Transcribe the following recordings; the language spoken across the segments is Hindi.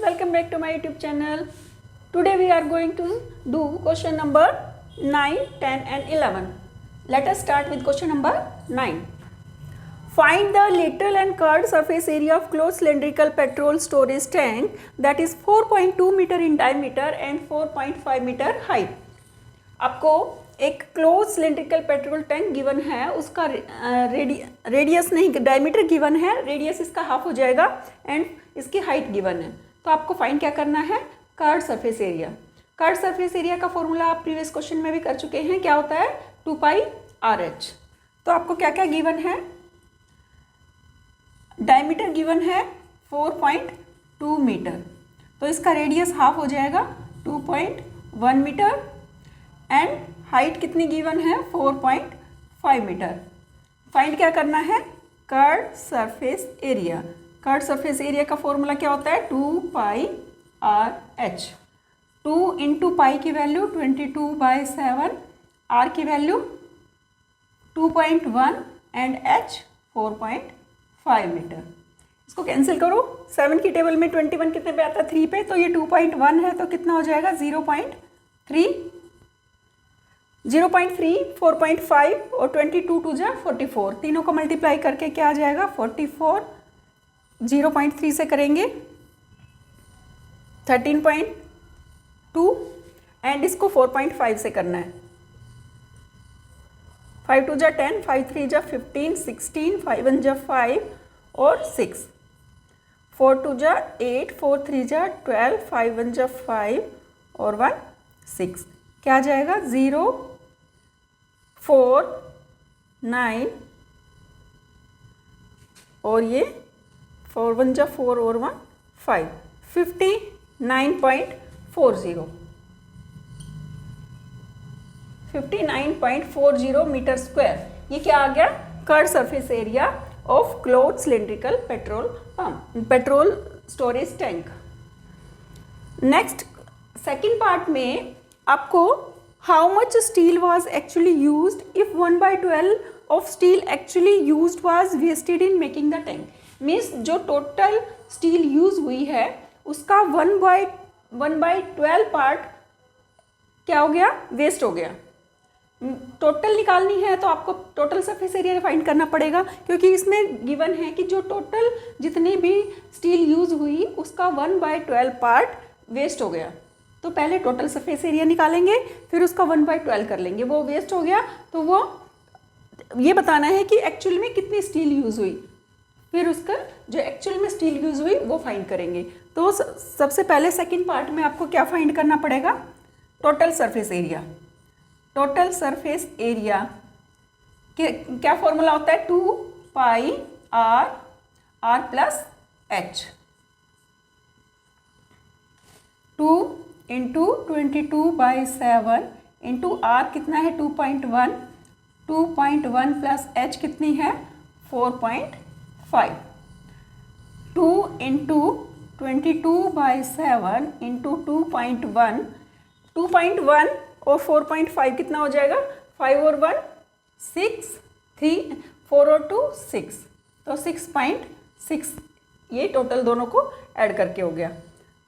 welcome back to my YouTube channel. Today we are going to do question number 9, 10 and 11. Let us start with question number 9. Find the lateral and curved surface area of closed cylindrical petrol storage tank that is 4.2 meter in diameter and 4.5 meter height. आपको एक close cylindrical petrol tank given है, उसका रेडियस नहीं डायमीटर गिवन है, रेडियस इसका हाफ हो जाएगा एंड इसकी हाइट गिवन है. तो आपको फाइंड क्या करना है, curved surface area. Curved surface area का फॉर्मूला आप प्रीवियस क्वेश्चन में भी कर चुके हैं. क्या होता है 2 पाई RH. तो आपको क्या क्या गिवन है, डायमीटर गिवन है 4.2 मीटर, तो इसका रेडियस हाफ हो जाएगा 2.1 मीटर एंड हाइट कितनी गिवन है 4.5 मीटर. फाइंड क्या करना है, curved surface area. Curved surface area का फॉर्मूला क्या होता है 2 पाई RH. 2 इंटू पाई की वैल्यू 22/7, R की वैल्यू 2.1 एंड H 4.5 मीटर. इसको कैंसिल करो. 7 की टेबल में 21 कितने पे आता है 3 पे, तो ये 2.1 है तो कितना हो जाएगा 0.3, 0.3, 4.5 और 22 टू जा 44. तीनों को मल्टीप्लाई करके क्या आ जाएगा 44. 0.3 से करेंगे 13.2 एंड इसको 4.5 से करना है. 5 2 जा 10, 5 3 जा 15, 16, 5 1 जा 5 और 6, 4 2 जा 8, 4 3 जा 12, 5 1 जा 5 और 1 6. क्या आ जाएगा 0 4 9 और ये 4 1 जा 4 और 1 5, 59.40, 59.40 मीटर स्क्वायर. ये क्या आ गया, curved surface area of closed cylindrical petrol storage tank. Next second part में आपको how much steel was actually used if 1/12 of steel actually used was wasted in making the tank. Means जो टोटल स्टील यूज हुई है उसका 1/12 पार्ट क्या हो गया, वेस्ट हो गया. टोटल निकालनी है तो आपको टोटल सरफेस एरिया फाइंड करना पड़ेगा, क्योंकि इसमें गिवन है कि जो टोटल जितनी भी स्टील यूज हुई उसका 1/12 पार्ट वेस्ट हो गया. तो पहले टोटल सरफेस एरिया निकालेंगे, फिर उसका 1/12 कर लेंगे. वो वेस्ट हो गया तो वो ये बताना है कि एक्चुअल में कितनी स्टील यूज हुई, फिर उसका जो एक्चुअल में स्टील यूज हुई वो फाइंड करेंगे. तो सबसे पहले सेकंड पार्ट में आपको क्या फाइंड करना पड़ेगा, total surface area. Total surface area के क्या फॉर्मूला होता है 2 पाई R plus H. 2 into 22/7 into R कितना है 2.1, 2.1 प्लस H कितनी है 4.5. 2 इंटू 22/7 इंटू 2.1, 2.1 और 4.5 कितना हो जाएगा 5 और 1 6, 3 4 और 2 6, तो 6.6. ये टोटल दोनों को ऐड करके हो गया.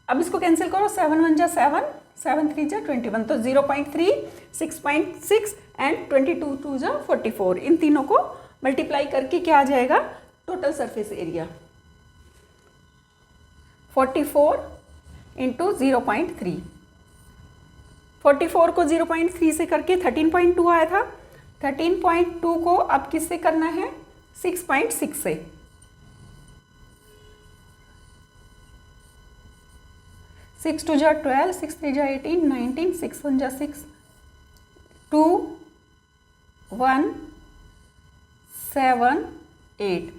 अब इसको कैंसिल करो. 7 1 जा 7, 7 3 जा 21, तो 0.3, 6.6 एंड 22 2 जा 44. इन तीनों को मल्टीप्लाई करके क्या आ जाएगा टोटल सरफेस एरिया 44 इंटू 0.3. 44 को 0.3 से करके 13.2 आया था. 13.2 को अब किससे करना है 6.6 से. 6 2 जा 12, 6 3 जा 18, 19, 6 1 जा 6, 2 1 7 8,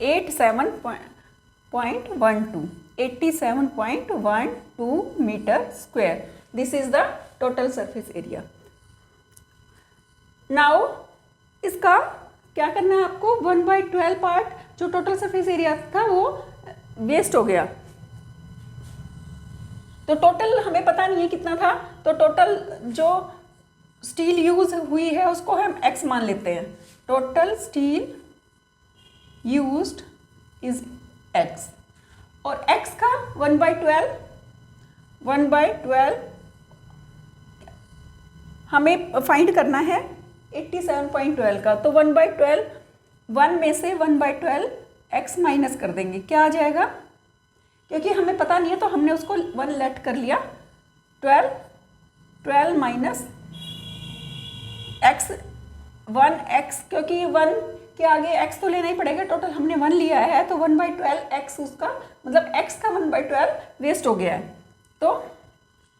87.12, 87.12 metre square. This is the total surface area. Now इसका क्या करना है आपको, 1/12 पार्ट जो टोटल सरफेस एरिया था वो वेस्ट हो गया. तो टोटल हमें पता नहीं है कितना था, तो टोटल जो स्टील यूज हुई है उसको हम X मान लेते हैं. Total steel used is X और x का 1/12 हमें फाइंड करना है 87.12 का। तो 1/12 1 में से 1/12 x माइनस कर देंगे, क्या आ जाएगा? क्योंकि हमें पता नहीं है तो हमने उसको 1 लेट कर लिया। 12 माइनस x 1x, क्योंकि 1 के आगे x तो लेना ही पड़ेगा, टोटल हमने 1 लिया है तो 1/12 x उसका मतलब x का 1/12 वेस्ट हो गया है। तो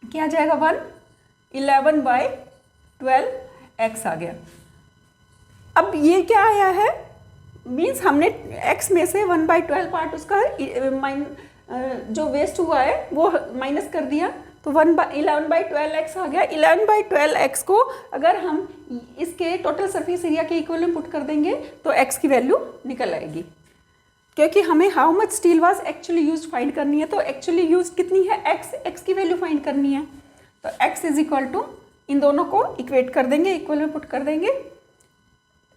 क्या आ जाएगा? 11/12 x आ गया। अब ये क्या आया है? मीन्स हमने x में से 1/12 पार्ट उसका जो वेस्ट हुआ है वो माइनस कर दिया, तो 11/12 आ गया। 11/12 को अगर हम इसके टोटल सरफेस एरिया के इक्वल में पुट कर देंगे तो x की वैल्यू निकल आएगी। क्योंकि हमें how much steel was actually use find करनी है, तो एक्चुअली यूज कितनी है? x की वैल्यू फाइंड करनी है। तो x इज इक्वल टू, इन दोनों को इक्वेट कर देंगे, इक्वल में पुट कर देंगे।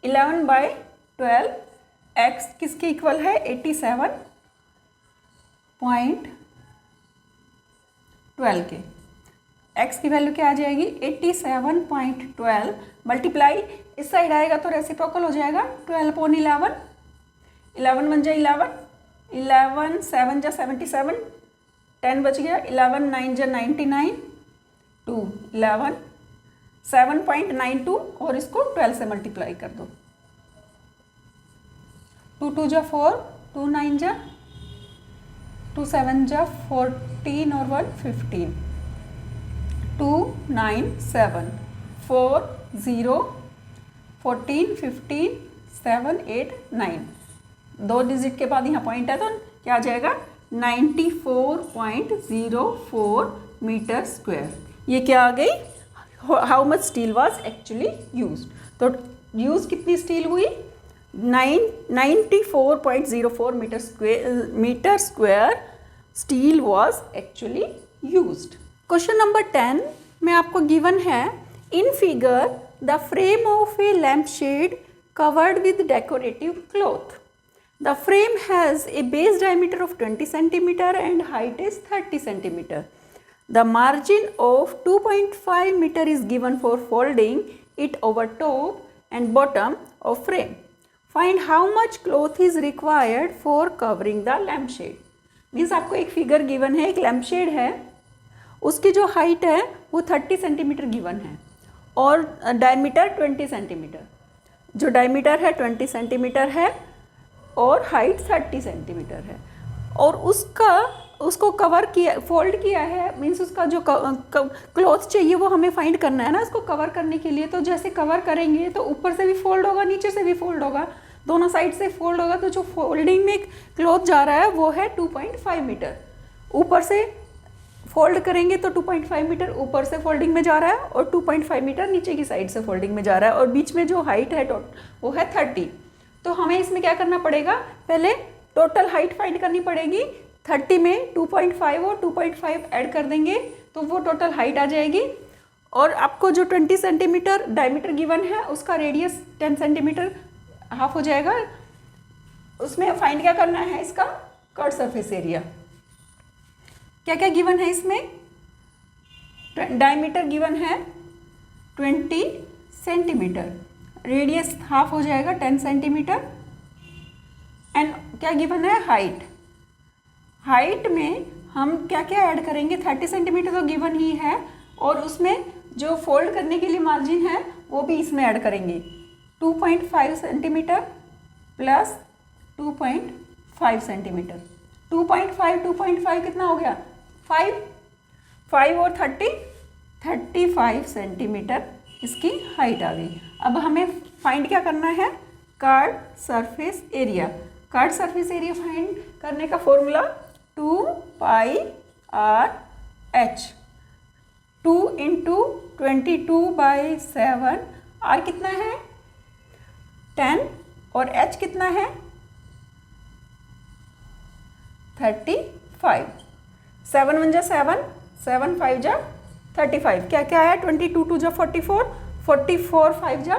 11/12 x किसके इक्वल है? 87.12 के। x की वैल्यू क्या आ जाएगी? 87.12 मल्टीप्लाई इस साइड आएगा तो रेसिप्रोकल हो जाएगा 12/11। 11 1 जा 11, 11 7 जा 77, 10 बच गया, 11 9 जा 99, 2 11 7.92 और इसको 12 से मल्टीप्लाई कर दो। 2 2 जा 4, 2 9 जा 2 7 जा 14 और 1 15, 2 9 7 4 0 14 15 7 8 9, 2 डिजिट के बाद यहाँ पॉइंट है तो क्या आ जाएगा? 94.04 मीटर स्क्वायर। ये क्या आ गई? How much steel was actually used. तो यूज कितनी स्टील हुई? 94.04 metre square steel was actually used. Question number 10 में आपको गिवन है, in figure the frame of a lamp shade covered with decorative cloth. The frame has a base diameter of 20 cm and height is 30 cm. The margin of 2.5 meter is given for folding it over top and bottom of frame. Find how much cloth is required for covering the lampshade. Means आपको एक फिगर गिवन है, एक लैम्प शेड है, उसकी जो हाइट है वो 30 सेंटीमीटर गिवन है और डायमीटर 20 सेंटीमीटर। जो डायमीटर है 20 सेंटीमीटर है और हाइट 30 सेंटीमीटर है और उसको कवर किया, फोल्ड किया है। मीन्स उसका जो क्लॉथ चाहिए वो हमें फाइंड करना है ना, उसको कवर करने के लिए। तो जैसे कवर करेंगे तो ऊपर से भी फोल्ड होगा, नीचे से भी फोल्ड होगा, दोनों साइड से फोल्ड होगा। तो जो फोल्डिंग में क्लॉथ जा रहा है वो है 2.5 मीटर। ऊपर से फोल्ड करेंगे तो 2.5 मीटर ऊपर से फोल्डिंग में जा रहा है और 2.5 मीटर नीचे की साइड से फोल्डिंग में जा रहा है और बीच में जो हाइट है वो है 30। तो हमें इसमें क्या करना पड़ेगा? पहले टोटल हाइट फाइंड करनी पड़ेगी। 30 में 2.5 और 2.5 ऐड कर देंगे तो वो टोटल हाइट आ जाएगी। और आपको जो 20 सेंटीमीटर डायमीटर गिवन है उसका रेडियस 10 सेंटीमीटर हाफ हो जाएगा। उसमें फाइंड क्या करना है? इसका कर्व सरफेस एरिया। क्या क्या गिवन है इसमें? डायमीटर गिवन है 20 सेंटीमीटर, रेडियस हाफ हो जाएगा 10 सेंटीमीटर एंड क्या गिवन है? हाइट। हाइट में हम क्या क्या ऐड करेंगे? 30 सेंटीमीटर तो गिवन ही है और उसमें जो फोल्ड करने के लिए मार्जिन है वो भी इसमें ऐड करेंगे। 2.5 सेंटीमीटर प्लस 2.5 सेंटीमीटर। 2.5 कितना हो गया? 5 और 35 सेंटीमीटर इसकी हाइट आ गई। अब हमें फाइंड क्या करना है? Curve surface area. Curve surface area find करने का फॉर्मूला 2πr/h। 2 इंटू 22/7, r कितना है? 10 और h कितना है? 35। 7 1 जा 7, 7 5 जा 35। क्या क्या है? 22 2 जा 44, 44 5 जा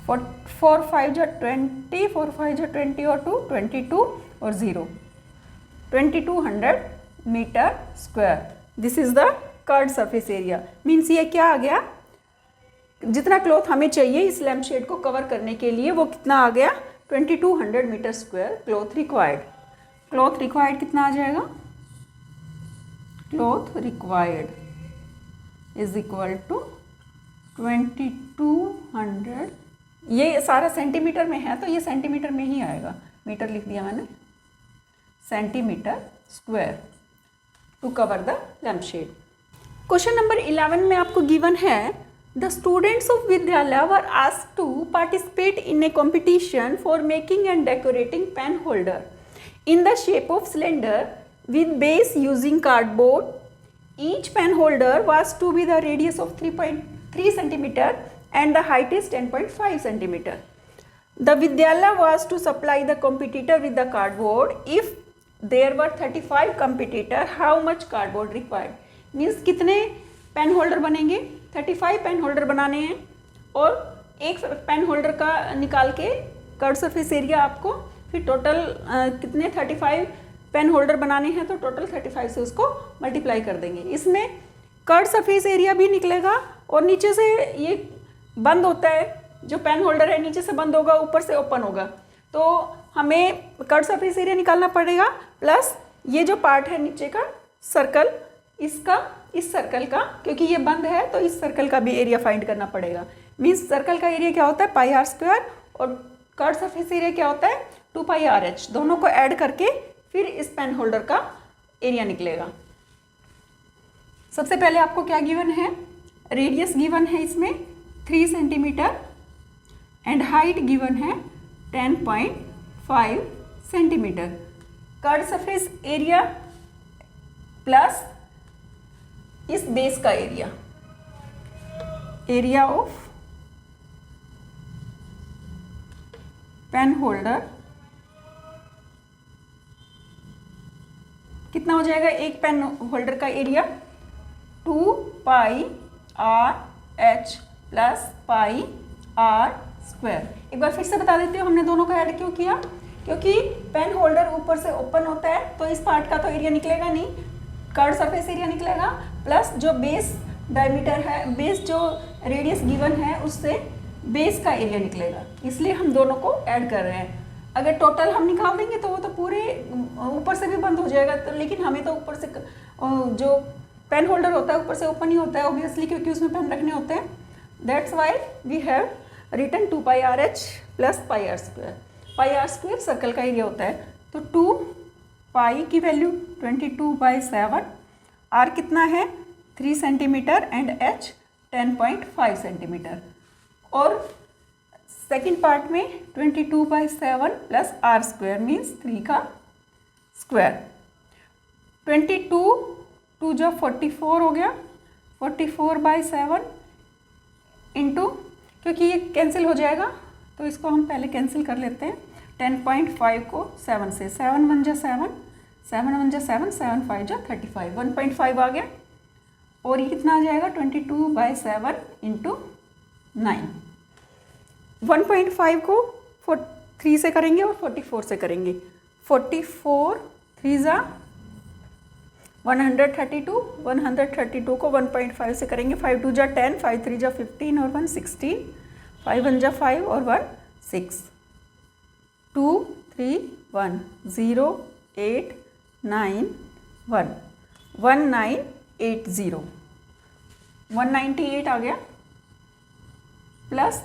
4 5 जा 20, 4 5 जा 20 और 2 22 और 0 2200 metre square. This is the curved surface area. Means ये क्या आ गया, जितना क्लॉथ हमें चाहिए इस लैम्प शेड को कवर करने के लिए वो कितना आ गया, 2200 metre square cloth required. Cloth required कितना आ जाएगा, cloth required is equal to 2200, ये सारा सेंटीमीटर में है तो ये सेंटीमीटर में ही आएगा, मीटर लिख दिया मैंने, centimetre square to cover the lamp shade. Question number 11 में आपको गिवन है, द स्टूडेंट्स ऑफ विद्यालय were asked to participate in a competition for making and decorating pen holder in the shape of cylinder with base using cardboard. Each pen holder was to be the radius of 3.3 centimeter and the height is 10.5 centimeter. The Vidyalaya was to supply the competitor with the cardboard. If there were 35 competitor, how much cardboard required? Means कितने पेन होल्डर बनेंगे, 35 पेन होल्डर बनाने हैं और एक पेन होल्डर का निकाल के कर्व सरफेस एरिया आपको फिर टोटल कितने 35 पेन होल्डर बनाने हैं तो टोटल 35 से उसको मल्टीप्लाई कर देंगे। इसमें कर्व सरफेस एरिया भी निकलेगा और नीचे से ये बंद होता है, जो पेन होल्डर है नीचे से बंद होगा ऊपर से ओपन होगा, तो हमें कर्व सरफेस एरिया निकालना पड़ेगा प्लस ये जो पार्ट है नीचे का सर्कल, इसका इस सर्कल का, क्योंकि ये बंद है तो इस सर्कल का भी एरिया फाइंड करना पड़ेगा। मीन्स सर्कल का एरिया क्या होता है पाई आर स्क्वायर और कर्व सरफेस एरिया क्या होता है 2 पाई आर एच, दोनों को ऐड करके फिर इस पेन होल्डर का एरिया निकलेगा। सबसे पहले आपको क्या गिवन है, रेडियस गिवन है इसमें 3 सेंटीमीटर एंड हाइट गिवन है 10.5 centimetre. Curve surface area plus इस बेस का area, area of pen holder कितना हो जाएगा, एक पेन होल्डर का area 2 pi r h plus pi r square. एक बार फिर से बता देती हूँ हमने दोनों को ऐड क्यों किया, क्योंकि पेन होल्डर ऊपर से ओपन होता है तो इस पार्ट का तो एरिया निकलेगा नहीं, कर्व सरफेस एरिया निकलेगा प्लस जो बेस डायमीटर है, बेस जो रेडियस गिवन है उससे बेस का एरिया निकलेगा, इसलिए हम दोनों को ऐड कर रहे हैं। अगर टोटल हम निकाल देंगे तो वो तो पूरे ऊपर से भी बंद हो जाएगा, तो लेकिन हमें तो ऊपर से जो पेन होल्डर होता है ऊपर से ओपन ही होता है ऑब्वियसली, क्योंकि उसमें पेन रखने होते हैं। That's why we have written 2 pi r h plus pi r square. Pi r square circle का एरिया होता है, तो 2 पाई की वैल्यू 22/7, आर कितना है 3 सेंटीमीटर एंड एच 10.5 सेंटीमीटर। और सेकेंड पार्ट में 22/7 प्लस आर स्क्वायर मीन्स 3 का स्क्वायर। 22 2 जो 44 हो गया, 44/7 इंटू, क्योंकि ये कैंसिल हो जाएगा तो इसको हम पहले कैंसिल कर लेते हैं। 10.5 को 7 से, 7 1 जा 7, 7 1 जा 7, 7 5 जा 35, 1.5 आ गया। और ये कितना आ जाएगा 22/7 इंटू 9। 1.5 को 3 से करेंगे और 44 से करेंगे। 44 3 जा 132, 132 को 1.5 से करेंगे, 5 2 जा 10, 5 3 जा 15 और 1 16, 5 1 जा 5 और 1 6, 2 3 1 0 8 9 1 1980, 198 आ गया। प्लस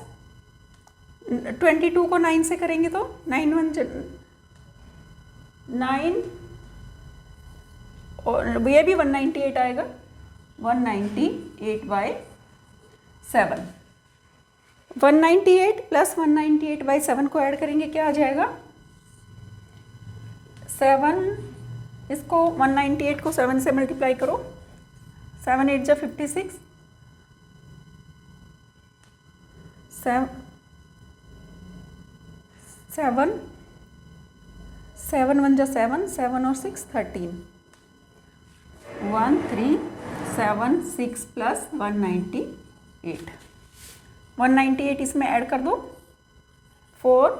22 को 9 से करेंगे तो 9 1 9 और ये भी 198 आएगा, 198/7। 198 प्लस 198/7 को ऐड करेंगे क्या आ जाएगा 7, इसको 198 को 7 से मल्टीप्लाई करो, 7 8 जा 56, 7 7 1 जा 7, 7 और 6 13, 1376 प्लस 198, 198 इसमें ऐड कर दो, 4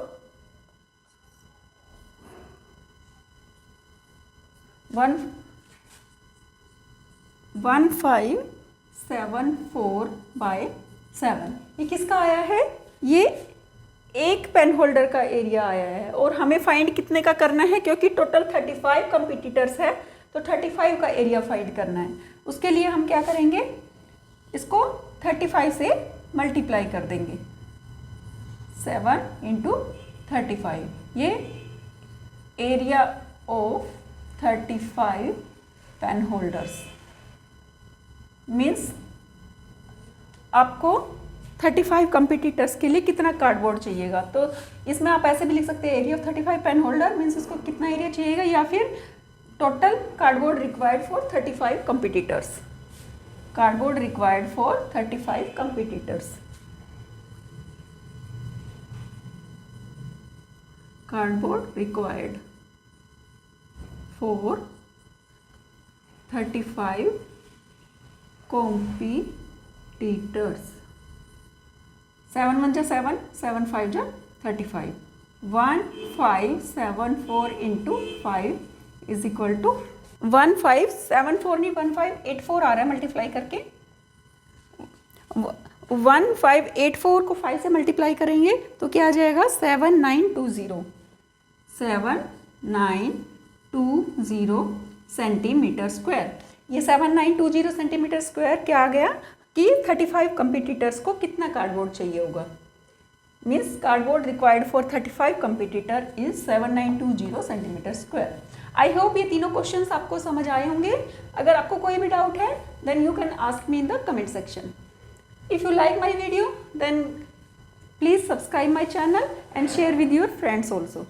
1574/7। ये किसका आया है? ये एक पेन होल्डर का एरिया आया है और हमें फाइंड कितने का करना है, क्योंकि टोटल 35 कंपिटिटर्स है तो 35 का एरिया फाइंड करना है। उसके लिए हम क्या करेंगे, इसको 35 से मल्टीप्लाई कर देंगे, 7 × 35। ये area of 35 pen holders means आपको 35 कंपिटिटर्स के लिए कितना कार्डबोर्ड चाहिएगा। तो इसमें आप ऐसे भी लिख सकते हैं, area of 35 pen holder means इसको कितना एरिया चाहिएगा, या फिर total cardboard required for 35 competitors. Cardboard required for 35 competitors. Cardboard required for 35 competitors। 7 1 7, 7 5 35। 1574 × 5 is equal to 1574 नहीं 1584 आ रहा है मल्टीप्लाई करके। 1584 को 5 से मल्टीप्लाई करेंगे तो क्या आ जाएगा, 7920 सेंटीमीटर स्क्वायर। ये 7920 सेंटीमीटर स्क्वायर क्या आ गया कि 35 कंपिटिटर्स को कितना कार्डबोर्ड चाहिए होगा। Means cardboard required for 35 competitor is 7920 centimetre square. I hope ये तीनों क्वेश्चंस आपको समझ आए होंगे। अगर आपको कोई भी डाउट है then you can ask me in the comment section. If you like my video then please subscribe my channel and share with your friends also.